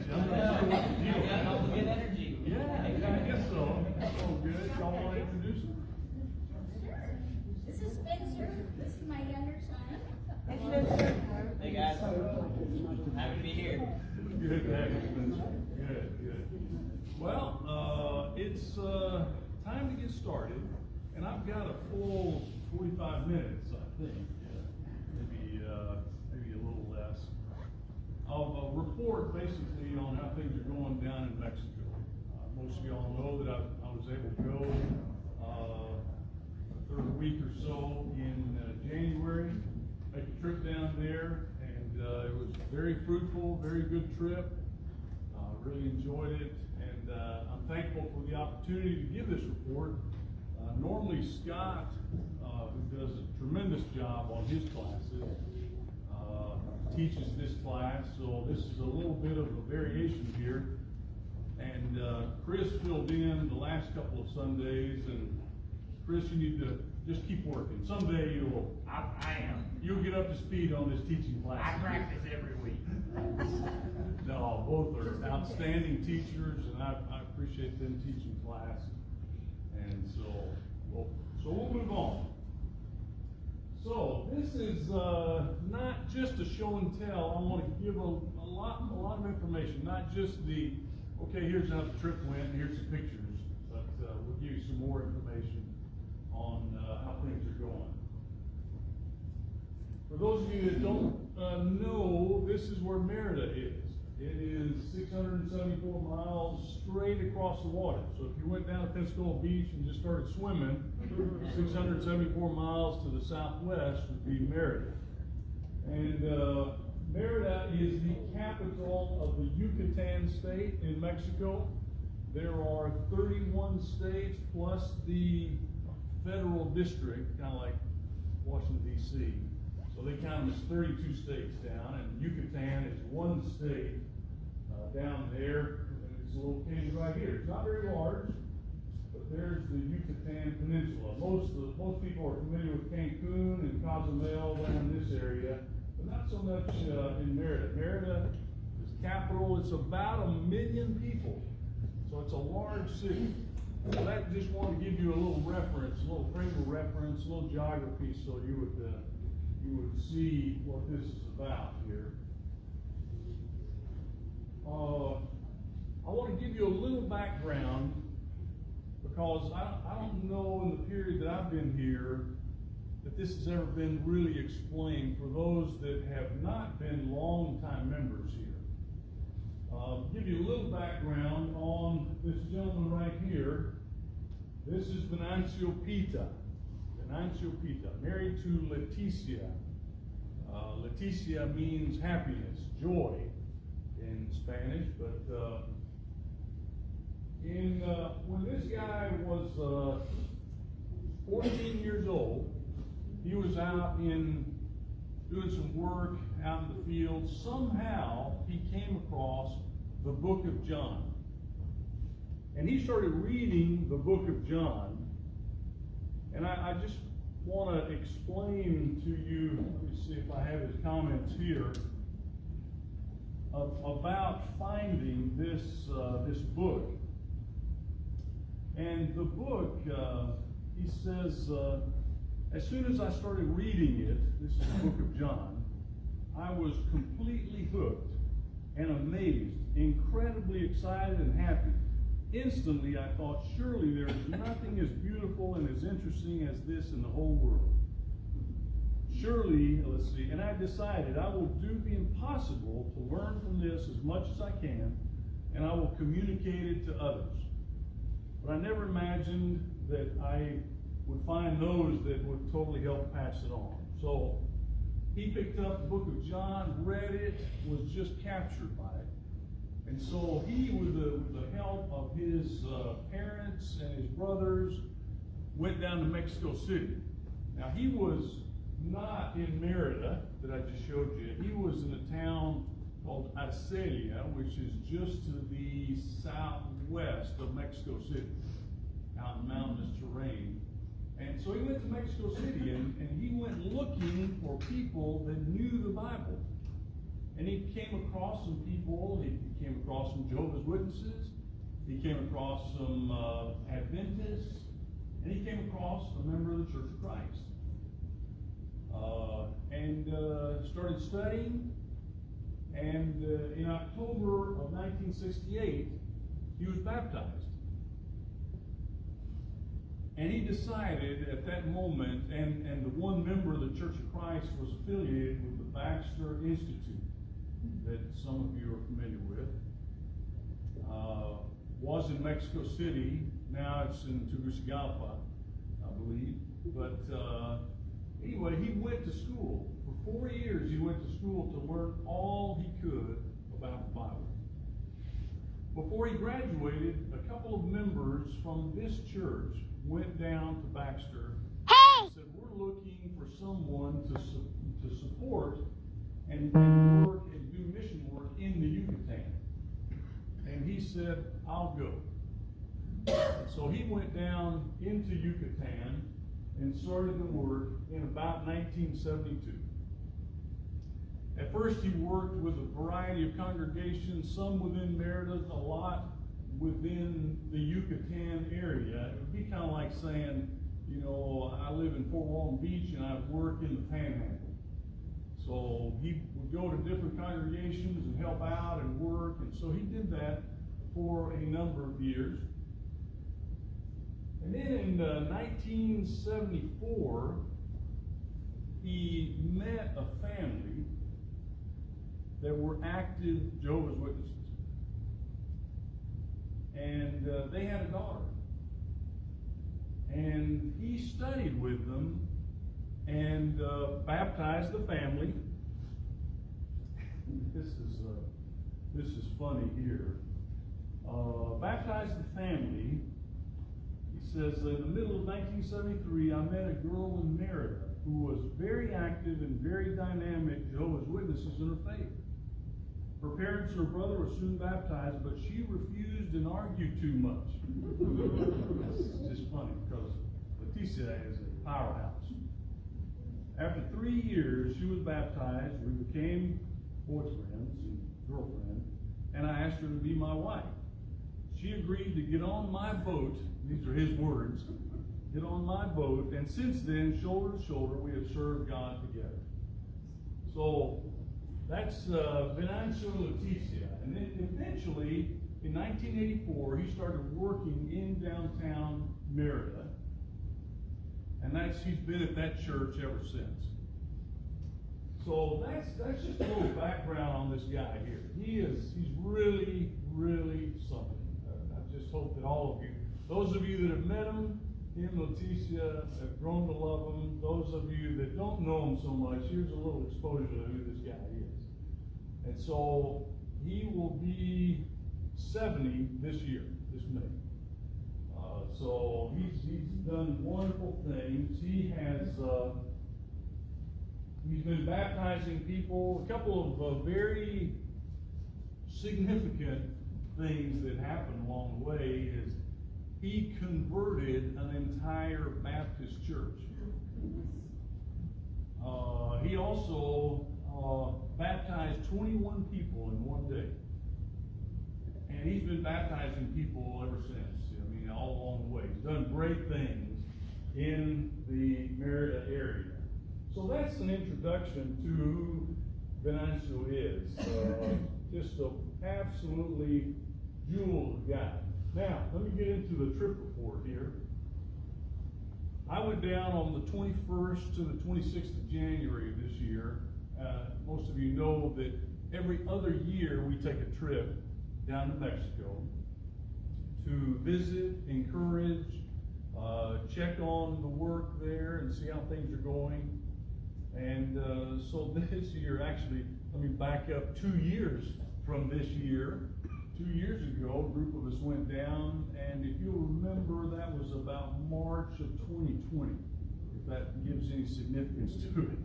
got all the good energy. Yeah, I guess so. Oh, good. Y'all want to introduce him? This is Spencer. This is my younger son. Hey guys, happy to be here. Good to have you, Spencer. Good. Well, it's time to get started, and I've got a full 45 minutes, I think. Maybe a little less. I'll report basically on how things are going down in Mexico. Most of y'all know that I was able to go the third week or so in January, make a trip down there, and it was very fruitful, very good trip. Really enjoyed it, and I'm thankful for the opportunity to give this report. Normally Scott, who does a tremendous job on his classes, teaches this class, so this is a little bit of a variation here. And Chris filled in the last couple of Sundays, and Chris, you need to just keep working. Someday you'll get up to speed on this teaching class. I practice every week. No, both are outstanding teachers, and I appreciate them teaching class. And so we'll move on. So this is not just a show and tell. I want to give a lot of information, not just the, okay, here's how the trip went, and here's some pictures, but we'll give you some more information on how things are going. For those of you that don't know, this is where Merida is. It is 674 miles straight across the water. So if you went down to Pensacola Beach and just started swimming, 674 miles to the southwest would be Merida. And Merida is the capital of the Yucatan state in Mexico. There are 31 states plus the federal district, kind of like Washington, D.C. So they count as 32 states down, and Yucatan is one state down there, and it's a little located right here. It's not very large, but there's the Yucatan Peninsula. Most people are familiar with Cancun and Cozumel around this area, but not so much in Merida. Merida is capital. It's about 1 million people, so it's a large city. So that just wanted to give you a little reference, a little frame of reference, a little geography, so you would see what this is about here. I want to give you a little background because I don't know in the period that I've been here that this has ever been really explained for those that have not been long-time members here. Give you a little background on this gentleman right here. This is Venancio Pita. Venancio Pita, married to Leticia. Leticia means happiness, joy in Spanish, but when this guy was 14 years old, he was out doing some work out in the field. Somehow he came across the book of John. And he started reading the book of John. And I just want to explain to you, let me see if I have his comments here, about finding this book. And the book, he says, as soon as I started reading it, this is the book of John, I was completely hooked and amazed, incredibly excited and happy. Instantly, I thought, surely there is nothing as beautiful and as interesting as this in the whole world. Surely, let's see, and I decided I will do the impossible to learn from this as much as I can, and I will communicate it to others. But I never imagined that I would find those that would totally help pass it on. So he picked up the book of John, read it, was just captured by it. And so he, with the help of his parents and his brothers, went down to Mexico City. Now, he was not in Merida that I just showed you. He was in a town called Arcelia, which is just to the southwest of Mexico City, out in mountainous terrain. And so he went to Mexico City, and he went looking for people that knew the Bible. And he came across some people. He came across some Jehovah's Witnesses. He came across some Adventists. And he came across a member of the Church of Christ. And started studying. And in October of 1968, he was baptized. And he decided at that moment, and the one member of the Church of Christ was affiliated with the Baxter Institute, that some of you are familiar with. Was in Mexico City, now it's in Tegucigalpa, I believe. But anyway, he went to school. For 4 years, he went to school to learn all he could about the Bible. Before he graduated, a couple of members from this church went down to Baxter and said, we're looking for someone to support and work and do mission work in the Yucatan. And he said, I'll go. So he went down into Yucatan and started the work in about 1972. At first he worked with a variety of congregations, some within Merida, a lot within the Yucatan area. It would be kind of like saying, you know, I live in Fort Walton Beach and I work in the Panhandle. So he would go to different congregations and help out and work, and so he did that for a number of years. And then in 1974, he met a family that were active Jehovah's Witnesses. And they had a daughter. And he studied with them and baptized the family. This is funny here. Baptized the family. He says, in the middle of 1973, I met a girl in Merida who was very active and very dynamic Jehovah's Witnesses in her faith. Her parents and her brother were soon baptized, but she refused and argued too much. It's just funny because Leticia is a powerhouse. After 3 years, she was baptized. We became boyfriends and girlfriend, and I asked her to be my wife. She agreed to get on my boat. These are his words. Get on my boat, and since then, shoulder to shoulder, we have served God together. So that's Venancio Leticia. And then eventually, in 1984, he started working in downtown Merida. And he's been at that church ever since. So that's just a little background on this guy here. He's really, really something. I just hope that all of you, those of you that have met him and Leticia, have grown to love him. Those of you that don't know him so much, here's a little exposure to who this guy is. And so he will be 70 this year, this May. So he's done wonderful things. He's been baptizing people. A couple of very significant things that happened along the way is he converted an entire Baptist church. He also baptized 21 people in one day. And he's been baptizing people ever since. I mean, all along the way. He's done great things in the Merida area. So that's an introduction to who Venancio is. Just an absolutely jewel guy. Now, let me get into the trip report here. I went down on the 21st to the 26th of January of this year. Most of you know that every other year we take a trip down to Mexico to visit, encourage, check on the work there and see how things are going. And so this year, actually, let me back up 2 years from this year. 2 years ago, a group of us went down, and if you'll remember, that was about March of 2020, if that gives any significance to it.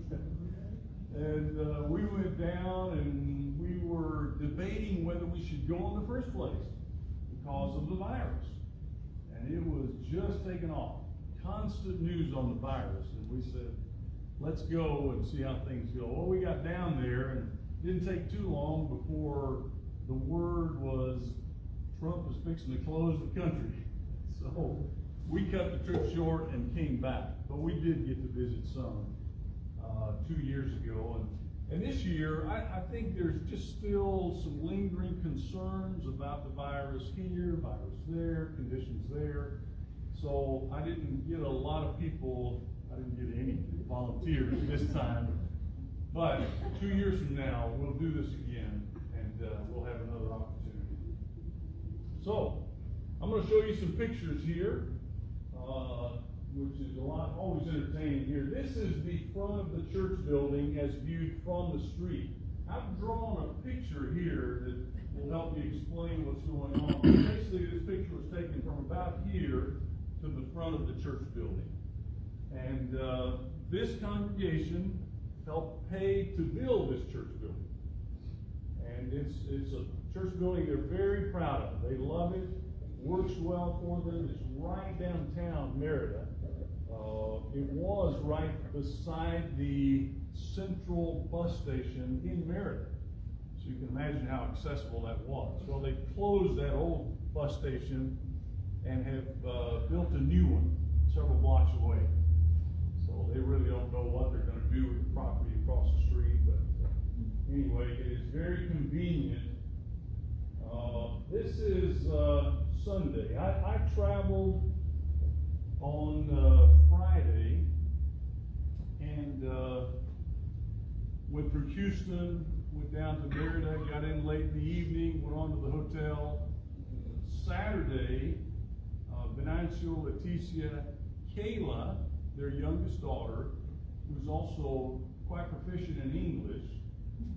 And we went down, and we were debating whether we should go in the first place because of the virus. And it was just taking off. Constant news on the virus. And we said, let's go and see how things go. Well, we got down there, and didn't take too long before the word was Trump was fixing to close the country. So we cut the trip short and came back, but we did get to visit some 2 years ago. And this year, I think there's just still some lingering concerns about the virus here, virus there, conditions there. So I didn't get a lot of people, I didn't get any volunteers this time. But 2 years from now, we'll do this again, and we'll have another opportunity. So, I'm going to show you some pictures here, which is always entertaining here. This is the front of the church building as viewed from the street. I've drawn a picture here that will help you explain what's going on. Basically, this picture was taken from about here to the front of the church building. And this congregation helped pay to build this church building. And it's a church building they're very proud of. They love it, works well for them. It's right downtown Merida. It was right beside the central bus station in Merida. So you can imagine how accessible that was. Well, they closed that old bus station and have built a new one several blocks away. So they really don't know what they're going to do with the property across the street, but anyway, it is very convenient. This is Sunday. I traveled on Friday and went through Houston, went down to Merida, got in late in the evening, went on to the hotel. Saturday, Venancio, Leticia, Kayla, their youngest daughter, who's also quite proficient in English,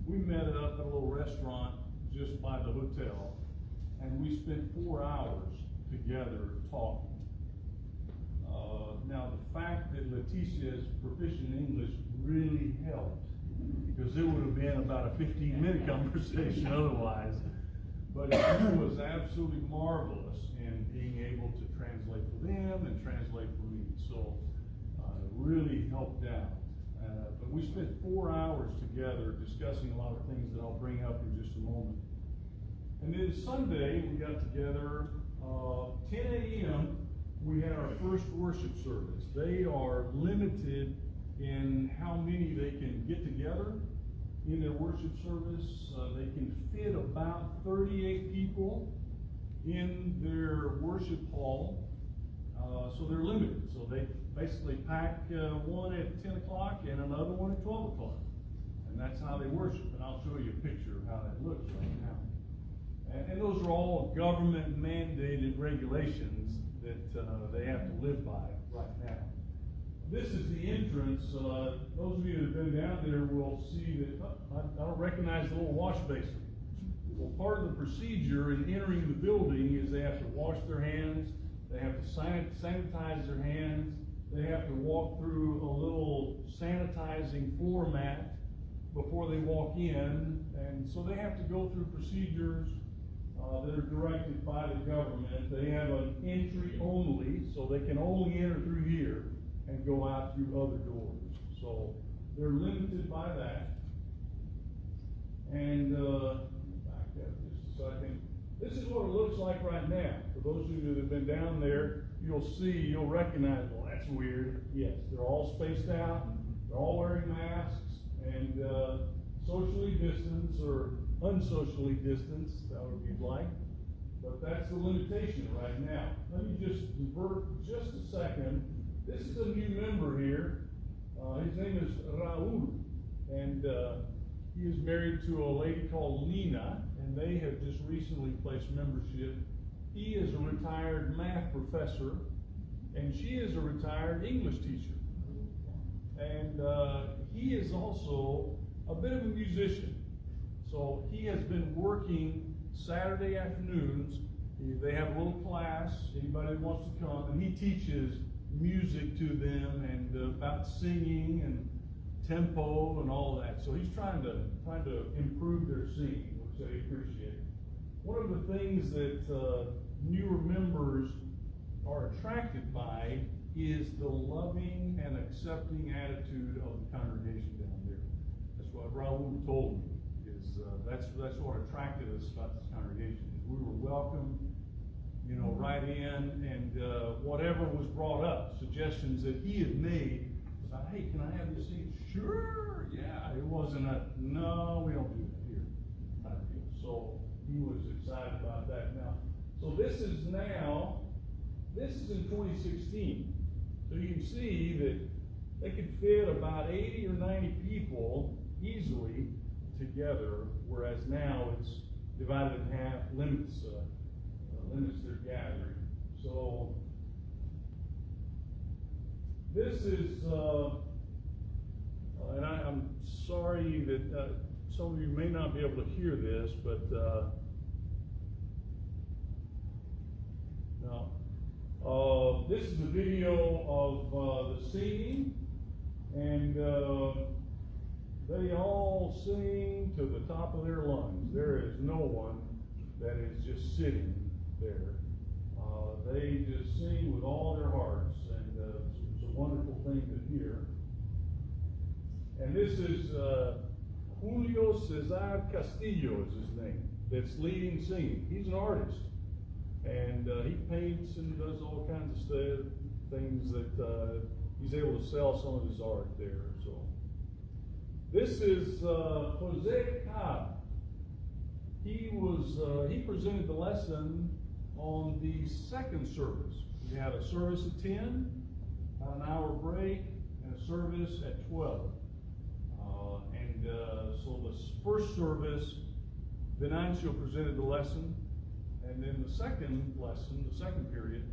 we met up at a little restaurant just by the hotel, and we spent 4 hours together talking. Now, the fact that Leticia is proficient in English really helped, because it would have been about a 15-minute conversation otherwise. But it was absolutely marvelous in being able to translate for them and translate for me. So it really helped out. But we spent 4 hours together discussing a lot of things that I'll bring up in just a moment. And then Sunday, we got together, 10 a.m., we had our first worship service. They are limited in how many they can get together in their worship service. They can fit about 38 people in their worship hall. So they're limited. So they basically pack one at 10 o'clock and another one at 12 o'clock. And that's how they worship. And I'll show you a picture of how that looks right now. And those are all government mandated regulations that they have to live by right now. This is the entrance. Those of you that have been down there will see that I don't recognize the little wash basin. Well, part of the procedure in entering the building is they have to wash their hands, they have to sanitize their hands, they have to walk through a little sanitizing floor mat before they walk in, and so they have to go through procedures that are directed by the government. They have an entry only, so they can only enter through here and go out through other doors. So they're limited by that. And back up just a second. This is what it looks like right now. For those of you that have been down there, you'll recognize, well, that's weird. Yes, they're all spaced out, they're all wearing masks, and socially distanced or unsocially distanced, however you'd like. But that's the limitation right now. Let me just divert just a second. This is a new member here. His name is Raul, and he is married to a lady called Lena, and they have just recently placed membership. He is a retired math professor, and she is a retired English teacher. And he is also a bit of a musician. So he has been working Saturday afternoons. They have a little class, anybody that wants to come, and he teaches music to them and about singing and tempo and all of that. So he's trying to improve their singing, which they appreciate. One of the things that newer members are attracted by is the loving and accepting attitude of the congregation down there. That's what Raul told me. Is that's what attracted us about this congregation. We were welcome, you know, right in, and whatever was brought up, suggestions that he had made about, hey, can I have this seat? Sure, yeah. It wasn't a, no, we don't do that here type of deal. So he was excited about that. Now, so this is in 2016. So you can see that they could fit about 80 or 90 people easily together, whereas now it's divided in half, limits their gathering. So this is, and I'm sorry that some of you may not be able to hear this, but no. This is the video of the singing, and they all sing to the top of their lungs. There is no one that is just sitting there. They just sing with all their hearts, and it's a wonderful thing to hear. And this is Julio Cesar Castillo is his name, that's leading singing. He's an artist, and he paints and does all kinds of things that he's able to sell some of his art there. So this is Jose Cobb. He presented the lesson on the second service. We had a service at 10, about an hour break, and a service at 12. So the first service, Venancio presented the lesson, and then the second lesson, the second period,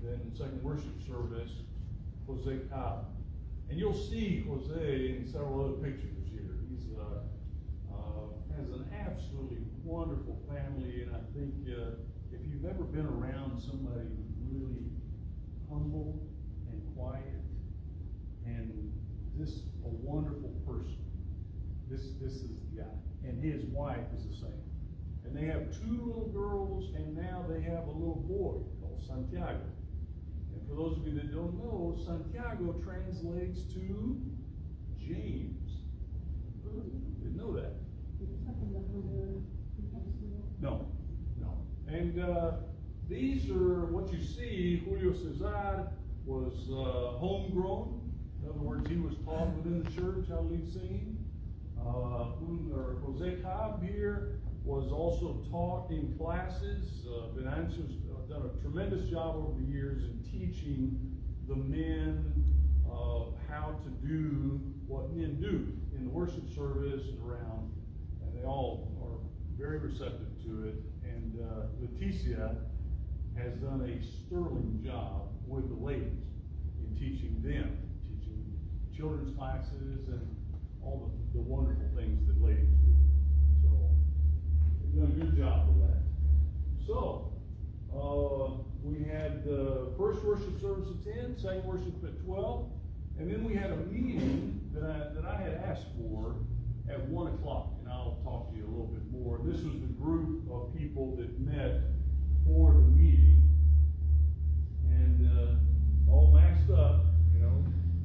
then the second worship service, Jose Cobb. And you'll see Jose in several other pictures here. He's has an absolutely wonderful family, and I think if you've ever been around somebody who's really humble and quiet and just a wonderful person, this is the guy. And his wife is the same. And they have 2 little girls, and now they have a little boy called Santiago. And for those of you that don't know, Santiago translates to James. Didn't know that. No. And these are what you see. Julio Cesar was homegrown. In other words, he was taught within the church how to lead singing. Jose Cobb here was also taught in classes. Venancio's done a tremendous job over the years in teaching the men how to do what men do in the worship service and around, and they all are very receptive to it. And Leticia has done a sterling job with the ladies in teaching them, teaching children's classes and all the wonderful things that ladies do. So they've done a good job with that. So we had the first worship service at 10, second worship at 12, and then we had a meeting that I had asked for at 1 o'clock, and I'll talk to you a little bit more. This was the group of people that met for the meeting, and all maxed up, you know.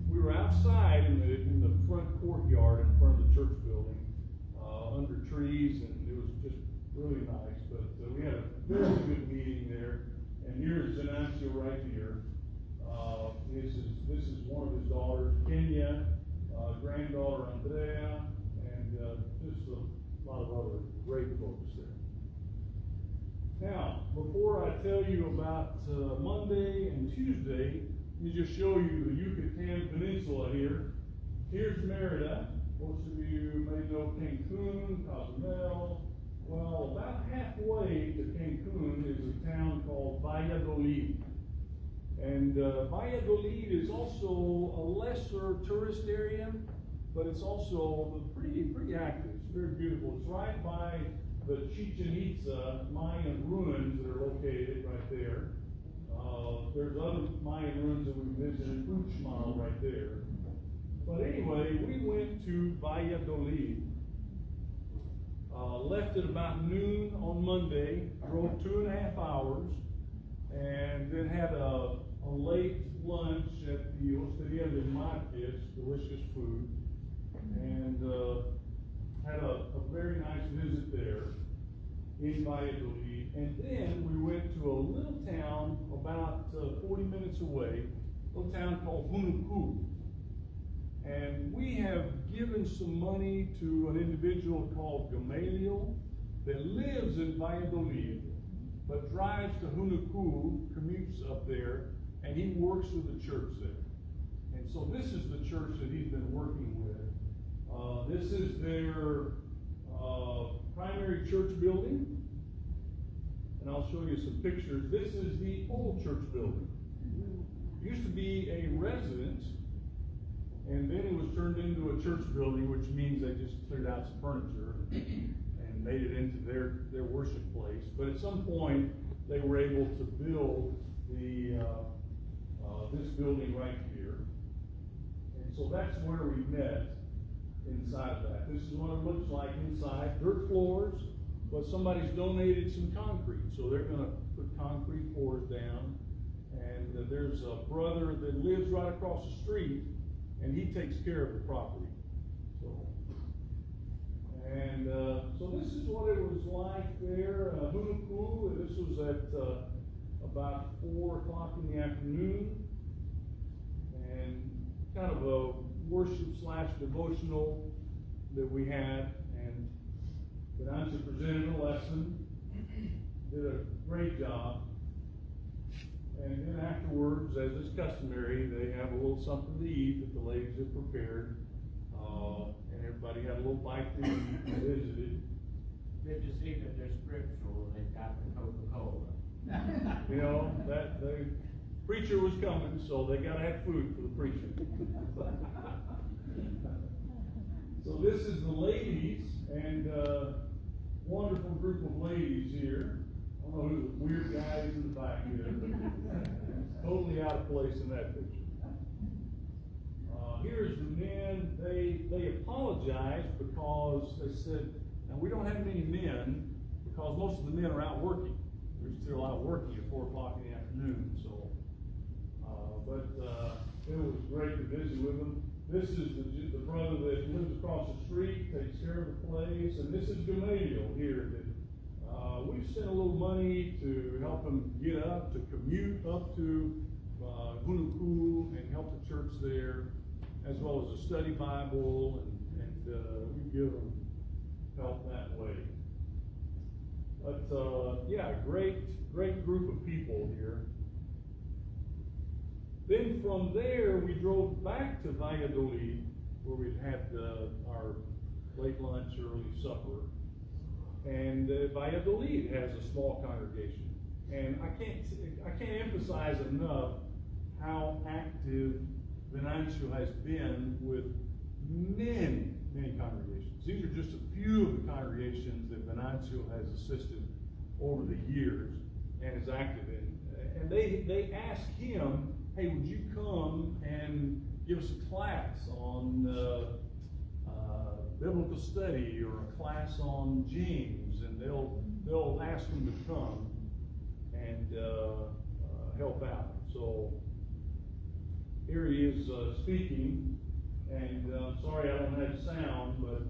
We were outside in the front courtyard in front of the church building, under trees, and it was just really nice. But we had a very good meeting there. And here's Venancio right here. This is one of his daughters, Kenya, granddaughter Andrea, and just a lot of other great folks there. Now, before I tell you about Monday and Tuesday, let me just show you the Yucatan Peninsula here. Here's Merida. Most of you may know Cancun, Cozumel. Well, about halfway to Cancun is a town called Valladolid. And Valladolid is also a lesser tourist area, but it's also pretty active. It's very beautiful. It's right by the Chichen Itza Mayan ruins that are located right there. There's other Mayan ruins that we visited, Uxmal right there. But anyway, we went to Valladolid. Left at about noon on Monday, drove 2.5 hours, and then had a late lunch at the Osteria de Marques, delicious food, and had a very nice in Valladolid. And then we went to a little town about 40 minutes away, a little town called Hunuku. And we have given some money to an individual called Gamaliel that lives in Valladolid, but drives to Hunuku, commutes up there, and he works with the church there. And so this is the church that he's been working with. This is their primary church building. And I'll show you some pictures. This is the old church building. It used to be a residence, and then it was turned into a church building, which means they just cleared out some furniture and made it into their worship place. But at some point, they were able to build this building right here. And so that's where we met inside of that. This is what it looks like inside. Dirt floors, but somebody's donated some concrete. So they're going to put concrete floors down. And there's a brother that lives right across the street, and he takes care of the property. So this is what it was like there. Hunuku, this was at about 4 o'clock in the afternoon. And kind of a worship/devotional that we had. And Venantia presented a lesson, did a great job. And then afterwards, as is customary, they have a little something to eat that the ladies have prepared. And everybody had a little bite to eat and visited. Good to see that they're scriptural and they've got the Coca-Cola. You know, the preacher was coming, so they got to have food for the preacher. So this is the ladies, and wonderful group of ladies here. I don't know who the weird guy is in the back here. Totally out of place in that picture. Here's the men. They apologized because they said, now we don't have many men because most of the men are out working. They're still out working at 4 o'clock in the afternoon. So, it was great to visit with them. This is the brother that lives across the street, takes care of the place, and this is Gamaliel here. That we've sent a little money to help him get up, to commute up to Hunuku and help the church there, as well as a study Bible, and we give them help that way. But yeah, great group of people here. Then from there, we drove back to Valladolid, where we'd had our late lunch, early supper. And Valladolid has a small congregation. And I can't emphasize enough how active Venancio has been with many congregations. These are just a few of the congregations that Venancio has assisted over the years and is active in. And they ask him, hey, would you come and give us a class on biblical study or a class on James? And they'll ask him to come and help out. So here he is speaking, and I'm sorry I don't have sound, but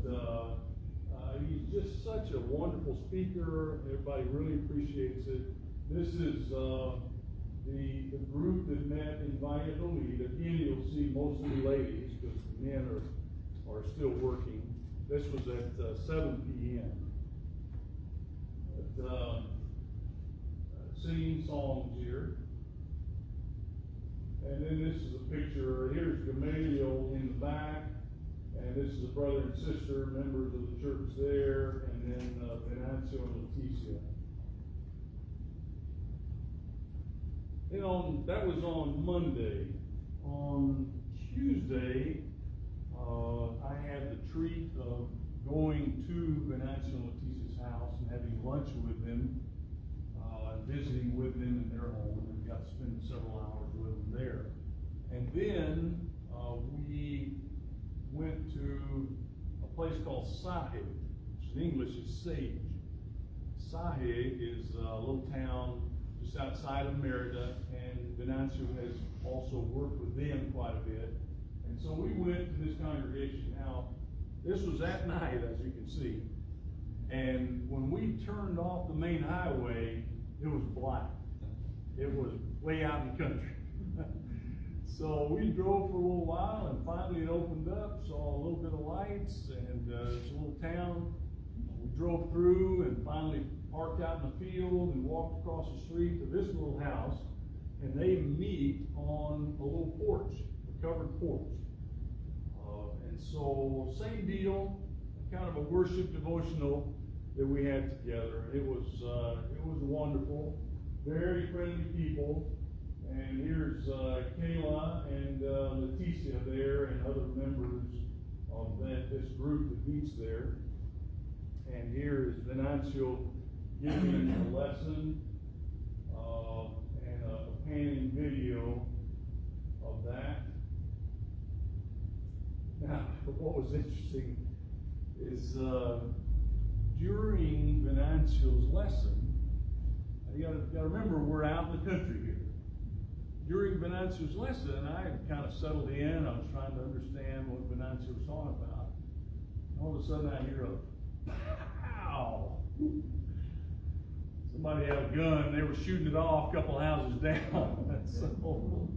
he's just such a wonderful speaker. Everybody really appreciates it. This is the group that met in Valladolid. Again, you'll see mostly ladies because the men are still working. This was at 7 p.m. But, singing songs here. And then this is a picture. Here's Gamaliel in the back. And this is a brother and sister, members of the church there. And then Venancio and Leticia. Then that was on Monday. On Tuesday, I had the treat of going to Venancio and Leticia's house and having lunch with them, visiting with them in their home, and got to spend several hours with them there. And then we went to a place called Sahe, which in English is sage. Sahe is a little town just outside of Merida, and Venancio has also worked with them quite a bit. And so we went to this congregation. Now, this was at night, as you can see, And when we turned off the main highway, it was black. It was way out in the country. So we drove for a little while, and finally it opened up, saw a little bit of lights, and it's a little town. We drove through and finally parked out in the field and walked across the street to this little house, and they meet on a little porch, a covered porch. And so same deal, kind of a worship devotional that we had together. It was wonderful, very friendly people. And here's Kayla and Leticia there, and other members of this group that meets there. And here is Venancio giving a lesson and a panning video of that. Now, what was interesting is during Venancio's lesson, you gotta remember, we're out in the country here. During Venancio's lesson, I had kind of settled in. I was trying to understand what Venancio was talking about. All of a sudden, I hear a pow. Somebody had a gun, and they were shooting it off a couple houses down. So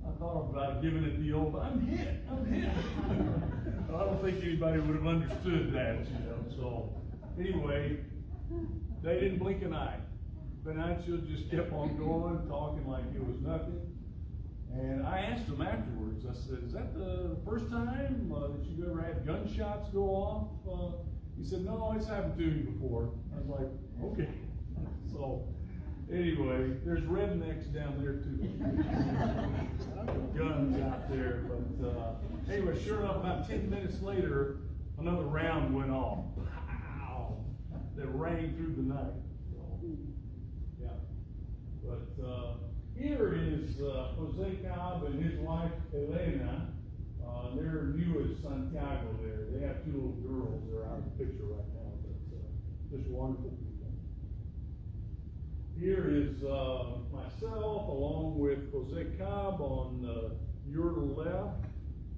I thought about giving it the old, I'm hit. I don't think anybody would have understood that, So anyway, they didn't blink an eye. Venancio just kept on going, talking like it was nothing. And I asked him afterwards, I said, is that the first time that you've ever had gunshots go off? He said, no, it's happened to me before. I was like, okay. So anyway, there's rednecks down there too. Guns out there. But anyway, sure enough, about 10 minutes later, another round went off. Pow! That rang through the night. But here is Jose Cobb and his wife Elena. They're new as Santiago there. They have two little girls. They're out of the picture right now, but just wonderful people. Here is myself along with Jose Cobb on your left,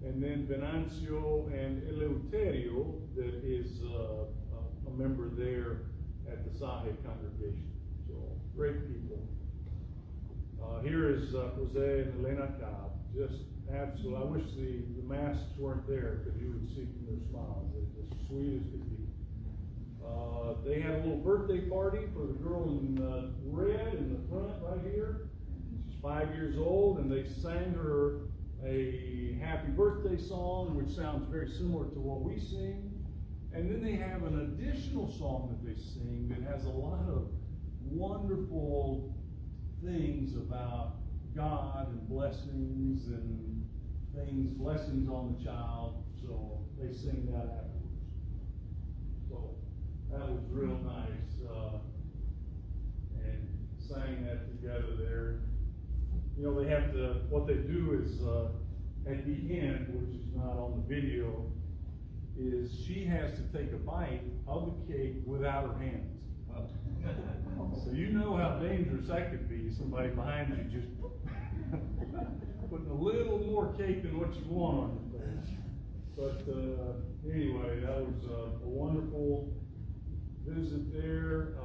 and then Venancio and Eleuterio, that is a member there at the Sahe congregation. So great people. Here is Jose and Elena Cobb. Just absolutely. I wish the masks weren't there, because you would see from their smiles. They're as sweet as could be. They had a little birthday party for the girl in red in the front right here. She's 5 years old, and they sang her a happy birthday song, which sounds very similar to what we sing. And then they have an additional song that they sing that has a lot of wonderful things about God and blessings and things, blessings on the child. So they sing that afterwards. So that was real nice. And sang that together there. You know, they have to, what they do is at the end, which is not on the video, is she has to take a bite of the cake without her hands. So you know how dangerous that could be. Somebody behind you just putting a little more cake than what you want on your face. But anyway, that was a wonderful visit there,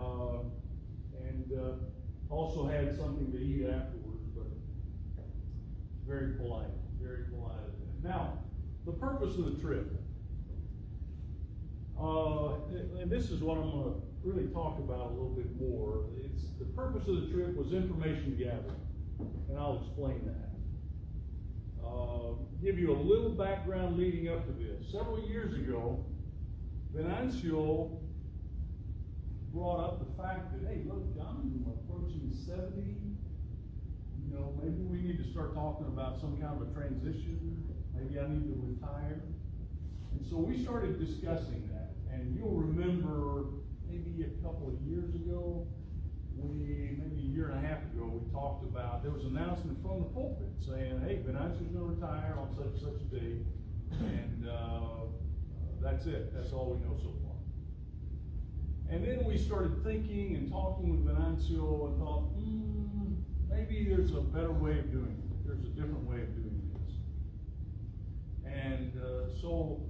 and also had something to eat afterwards, but very polite of them. Now, the purpose of the trip. And this is what I'm going to really talk about a little bit more. It's the purpose of the trip was information gathering, and I'll explain that. Give you a little background leading up to this. Several years ago, Venancio brought up the fact that, hey, look, I'm approaching 70. You know, maybe we need to start talking about some kind of a transition. Maybe I need to retire. And so we started discussing that. And you'll remember maybe a couple of years ago, maybe a year and a half ago, we talked about, there was an announcement from the pulpit saying, hey, Venancio's going to retire on such and such a date. And that's it. That's all we know so far. And then we started thinking and talking with Venancio and thought, maybe there's a better way of doing it. There's a different way of doing this. And so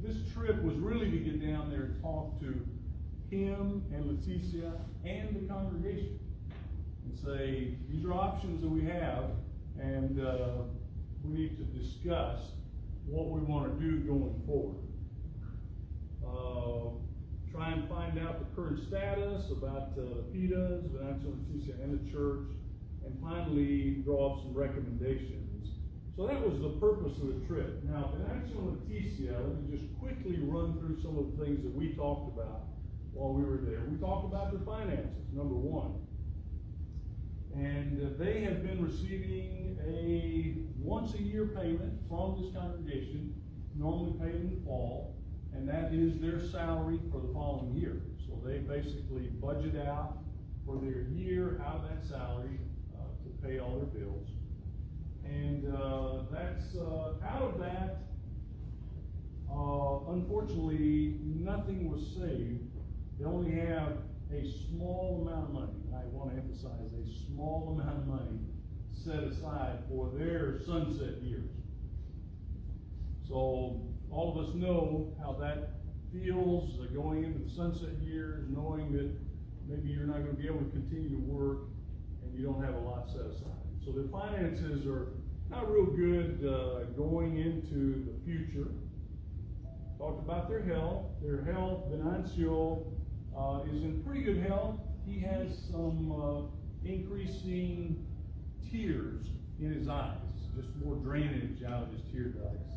this trip was really to get down there and talk to him and Leticia and the congregation and say, these are options that we have, and we need to discuss what we want to do going forward. Try and find out the current status about the PETAs, Venancio Leticia, and the church, and finally draw up some recommendations. So that was the purpose of the trip. Now, Venancio Leticia, let me just quickly run through some of the things that we talked about while we were there. We talked about their finances, number one. And they have been receiving a once-a-year payment from this congregation, normally paid in the fall, and that is their salary for the following year. So they basically budget out for their year out of that salary to pay all their bills. And that's out of that, unfortunately, nothing was saved. They only have a small amount of money, and I want to emphasize a small amount of money set aside for their sunset years. So all of us know how that feels going into the sunset years, knowing that maybe you're not going to be able to continue to work and you don't have a lot set aside. So their finances are not real good going into the future. Talked about their health. Their health, Venancio is in pretty good health. He has some increasing tears in his eyes, just more drainage out of his tear ducts.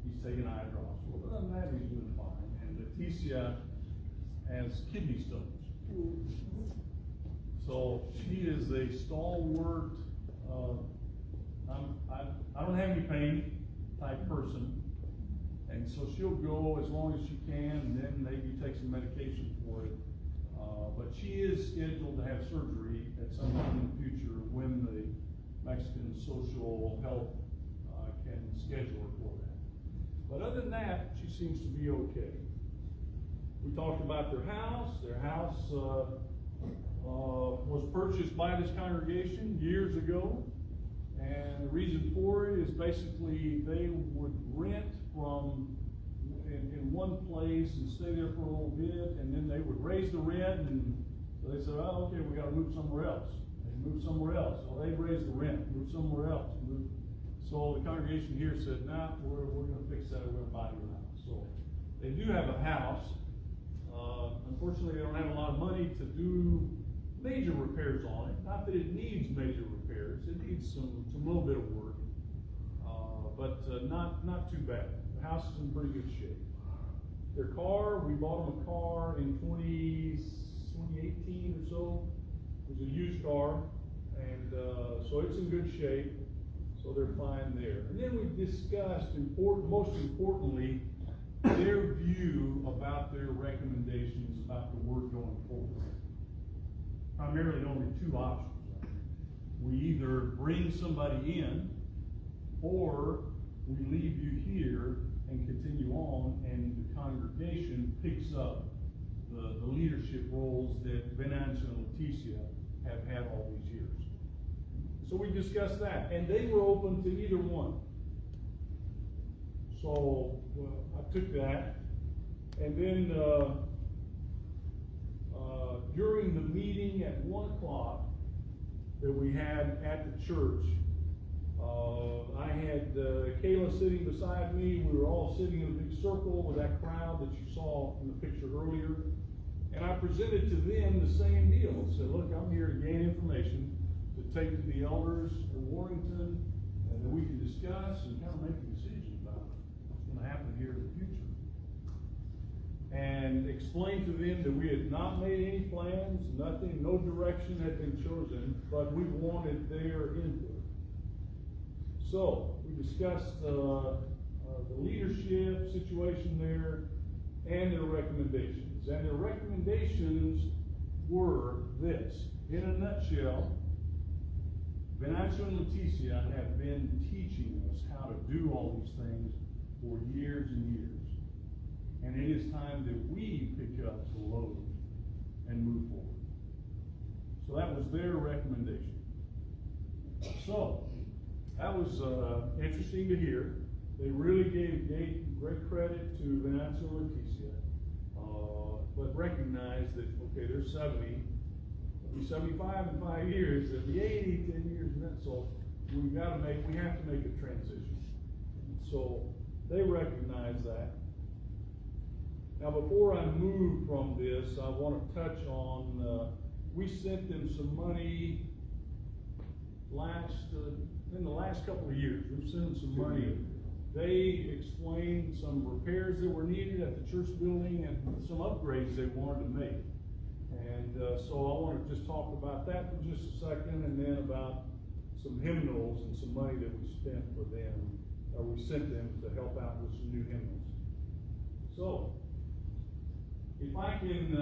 He's taking eye drops. Well, other than that, he's doing fine. And Leticia has kidney stones. So she is a stalwart, I don't have any pain type person. And so she'll go as long as she can, and then maybe take some medication for it. But she is scheduled to have surgery at some time in the future when the Mexican social health can schedule her for that. But other than that, she seems to be okay. We talked about their house. Their house was purchased by this congregation years ago. And the reason for it is basically they would rent from in one place and stay there for a little bit, and then they would raise the rent, and so they said, oh, okay, we got to move somewhere else. They moved somewhere else. So they raised the rent, moved somewhere else. So the congregation here said, nah, we're going to fix that. We're going to buy your house. So they do have a house. Unfortunately, they don't have a lot of money to do major repairs on it. Not that it needs major repairs. It needs some little bit of work, but not too bad. The house is in pretty good shape. Their car, we bought them a car in 2018 or so. It was a used car, and so it's in good shape. So they're fine there. And then we discussed, most importantly, their view about their recommendations about the work going forward. Primarily only two options. We either bring somebody in, or we leave you here and continue on, and the congregation picks up the leadership roles that Venancio and Leticia have had all these years. So we discussed that, and they were open to either one. So I took that, and then during the meeting at 1 o'clock that we had at the church, I had Kayla sitting beside me. We were all sitting in a big circle with that crowd that you saw in the picture earlier. And I presented to them the same deal. I said, look, I'm here to gain information to take to the elders in Warrington, and that we can discuss and kind of make a decision about what's going to happen here in the future. And explain to them that we had not made any plans, nothing, no direction had been chosen, but we wanted their input. So we discussed the leadership situation there and their recommendations. And their recommendations were this. In a nutshell, Venancio and Leticia have been teaching us how to do all these things for years and years. And it is time that we pick up the load and move forward. So that was their recommendation. So that was interesting to hear. They really gave great credit to Venancio and Leticia. But recognized that, okay, they're 70, they'll be 75 in 5 years, they'll be 80, 10 years, and that, so we have to make a transition. So they recognize that. Now, before I move from this, I want to touch on, we sent them some money in the last couple of years. We've sent them some money. They explained some repairs that were needed at the church building and some upgrades they wanted to make. And so I want to just talk about that for just a second, and then about some hymnals and some money that we spent for them, or we sent them to help out with some new hymnals. So, if I can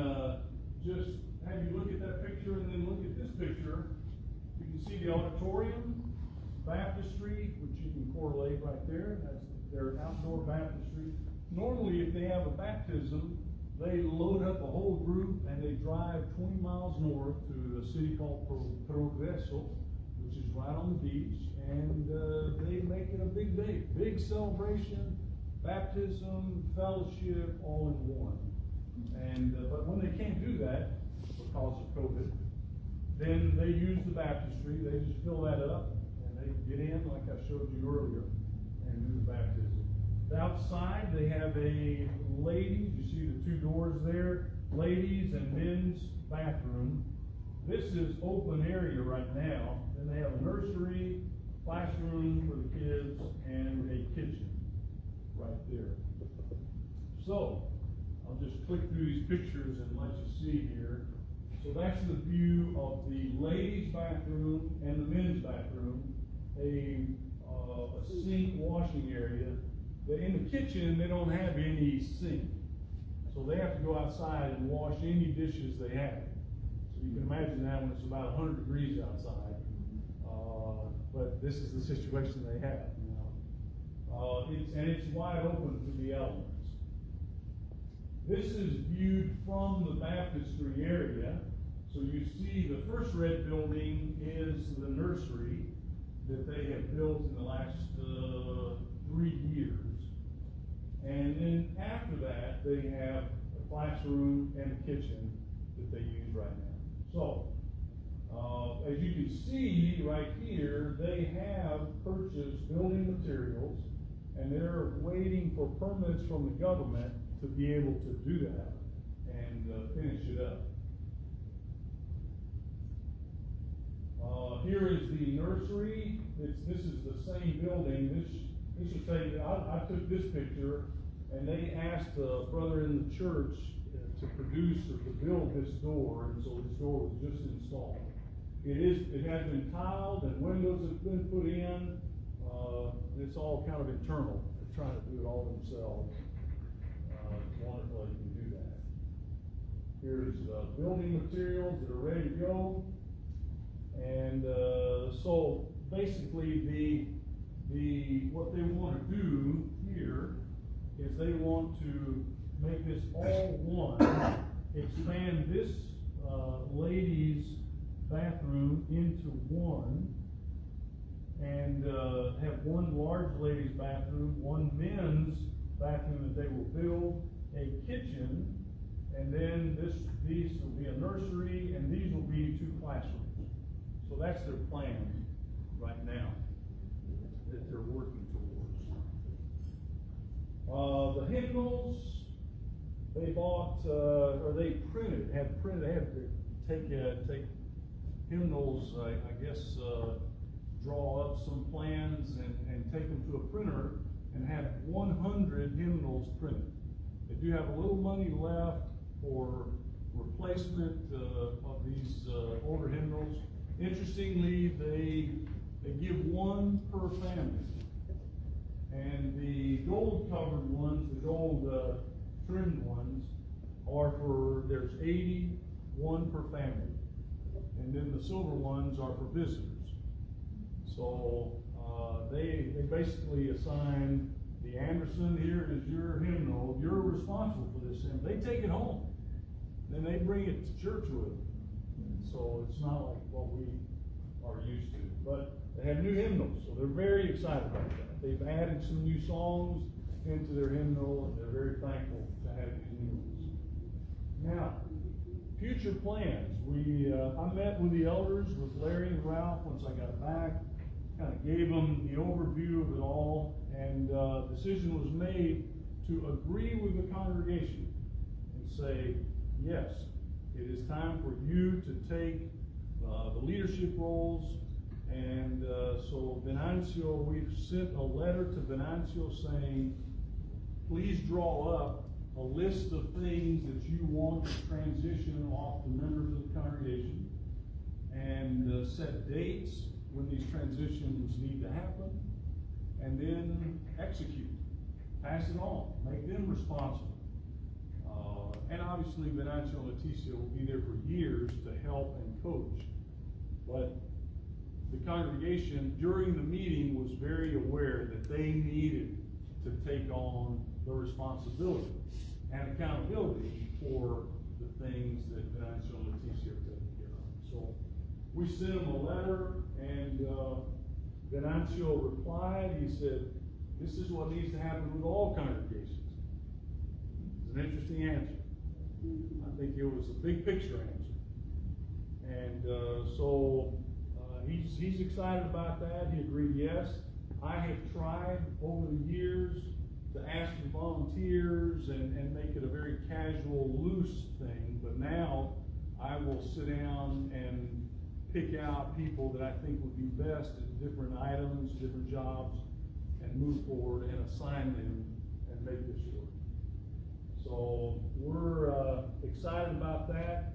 just have you look at that picture and then look at this picture, you can see the auditorium, baptistry, which you can correlate right there. That's their outdoor baptistry. Normally, if they have a baptism, they load up a whole group and they drive 20 miles north to a city called Progreso, which is right on the beach, and they make it a big day, big celebration, baptism, fellowship, all in one. And but when they can't do that because of COVID, then they use the baptistry. They just fill that up and they get in, like I showed you earlier, and do the baptism. Outside they have a ladies, you see the two doors there, ladies and men's bathroom. This is open area right now. Then they have a nursery, classroom for the kids, and a kitchen right there. So I'll just click through these pictures and let you see here. So that's the view of the ladies' bathroom and the men's bathroom. A sink washing area. In the kitchen, they don't have any sink. So they have to go outside and wash any dishes they have. So you can imagine that when it's about 100 degrees outside. But this is the situation they have. It's wide open to the elements. This is viewed from the baptistry area. So you see the first red building is the nursery that they have built in the last 3 years. And then after that, they have a classroom and a kitchen that they use right now. So, as you can see right here, they have purchased building materials, and they're waiting for permits from the government to be able to do that and finish it up. Here is the nursery. This is the same building. This should say, I took this picture, and they asked a brother in the church to produce or to build this door, and so this door was just installed. It has been tiled, and windows have been put in. It's all kind of internal. They're trying to do it all themselves. It's wonderful you can do that. Here's building materials that are ready to go. And so basically what they want to do here is they want to make this all one, expand this ladies' bathroom into one, and have one large ladies' bathroom, one men's bathroom that they will build, a kitchen, and then these will be a nursery, and these will be 2 classrooms. So that's their plan right now that they're working towards. The hymnals they bought, or they had to take hymnals, I guess, draw up some plans and take them to a printer and have 100 hymnals printed. They do have a little money left for replacement of these older hymnals. Interestingly, they give 1 per family. And the gold covered ones, the gold trimmed ones, there's 80, 1 per family. And then the silver ones are for visitors. So they basically assign the Anderson, here is your hymnal, you're responsible for this hymn. They take it home. Then they bring it to church with them. So it's not like what we are used to. But they have new hymnals, so they're very excited about that. They've added some new songs into their hymnal, and they're very thankful to have these new ones. Now, future plans. I met with the elders, with Larry and Ralph, once I got back, kind of gave them the overview of it all, and decision was made to agree with the congregation and say, yes, it is time for you to take the leadership roles. And so Venancio, we've sent a letter to Venancio saying, please draw up a list of things that you want to transition off the members of the congregation, and set dates when these transitions need to happen, and then execute, pass it on, make them responsible. And obviously Venancio and Leticia will be there for years to help and coach. But the congregation during the meeting was very aware that they needed to take on the responsibility and accountability for the things that Venancio and Leticia have taken care of. So we sent him a letter, and Venancio replied. He said, this is what needs to happen with all congregations. It's an interesting answer. I think it was a big picture answer. And so he's excited about that. He agreed, yes. I have tried over the years to ask for volunteers and make it a very casual, loose thing, but now I will sit down and pick out people that I think would be best at different items, different jobs, and move forward and assign them and make this work. So we're excited about that.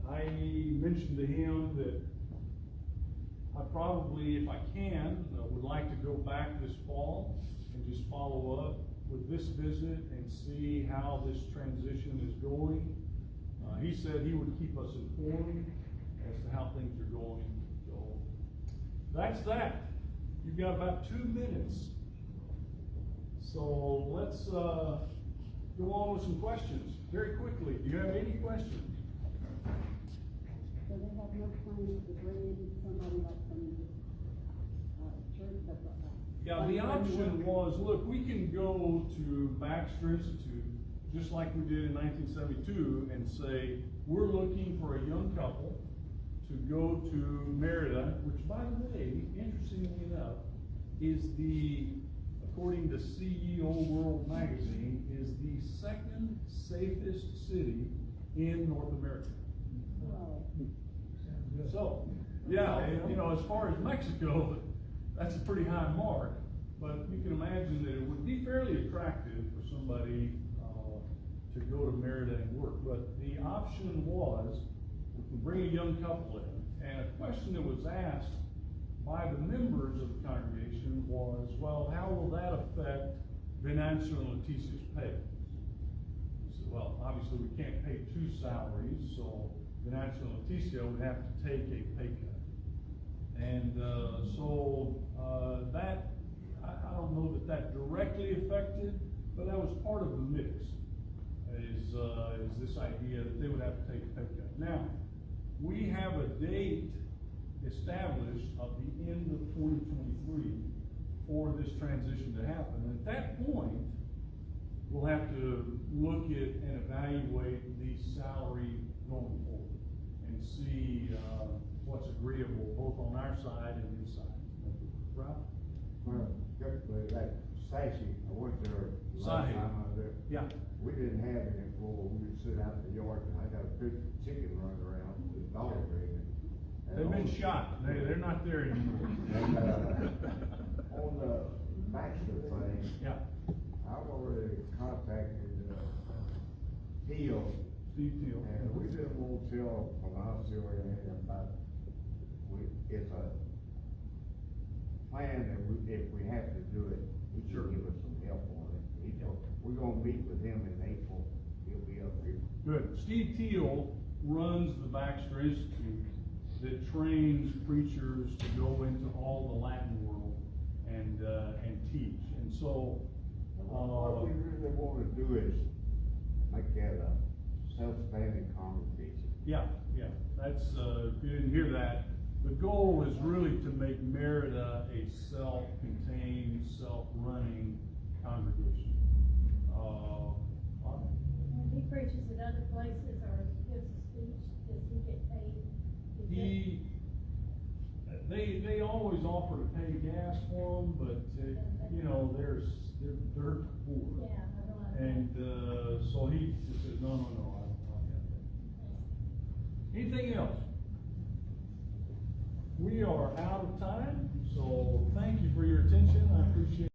I mentioned to him that I probably, if I can, would like to go back this fall and just follow up with this visit and see how this transition is going. He said he would keep us informed as to how things are going. So that's that. You've got about 2 minutes. So let's go on with some questions very quickly. Do you have any questions? So they have no plans to bring in somebody like from church that's like that? Yeah, the option was, look, we can go to Baxter Institute, just like we did in 1972, and say, we're looking for a young couple to go to Merida, which, by the way, interestingly enough, is according to CEO World Magazine, is the second safest city in North America. Wow. So, yeah, and, as far as Mexico, that's a pretty high mark, but you can imagine that it would be fairly attractive for somebody to go to Merida and work. But the option was to bring a young couple in, and a question that was asked by the members of the congregation was, well, how will that affect Venancio and Leticia's pay? We said, well, obviously we can't pay two salaries, so Venancio and Leticia would have to take a pay cut. And so that, I don't know that directly affected, but that was part of the mix, is this idea that they would have to take a pay cut. Now, we have a date established of the end of 2023 for this transition to happen. And at that point, we'll have to look at and evaluate the salary going forward and see what's agreeable both on our side and his side. Right? Well, typically, like Sashi, I went there last Sahi. time I was there. Yeah. We didn't have any floor. We would sit out in the yard, and I got a big chicken running around with dogs breathing. They've been shot. They're not there anymore. And, on the Baxter thing, Yeah. I've already contacted Teal, Steve Teal. and we didn't want to tell Venancio or anything about, it's a plan that if we have to do it, he Sure. can give us some help on it. We're gonna meet with him in April, he'll be up here. Good. Steve Teal runs the Baxter Institute that trains preachers to go into all the Latin world and teach. And so, What we really wanna do is make that a self-standing congregation. yeah, that's, if you didn't hear that, the goal is really to make Merida a self-contained, self-running congregation. He preached preaches at other places or gives a speech, does he get paid? They always offer to pay gas for them, but, you know, they're dirt poor. Yeah, I realize. And, so he just says, no, I don't get that. Anything else? We are out of time, so thank you for your attention, I appreciate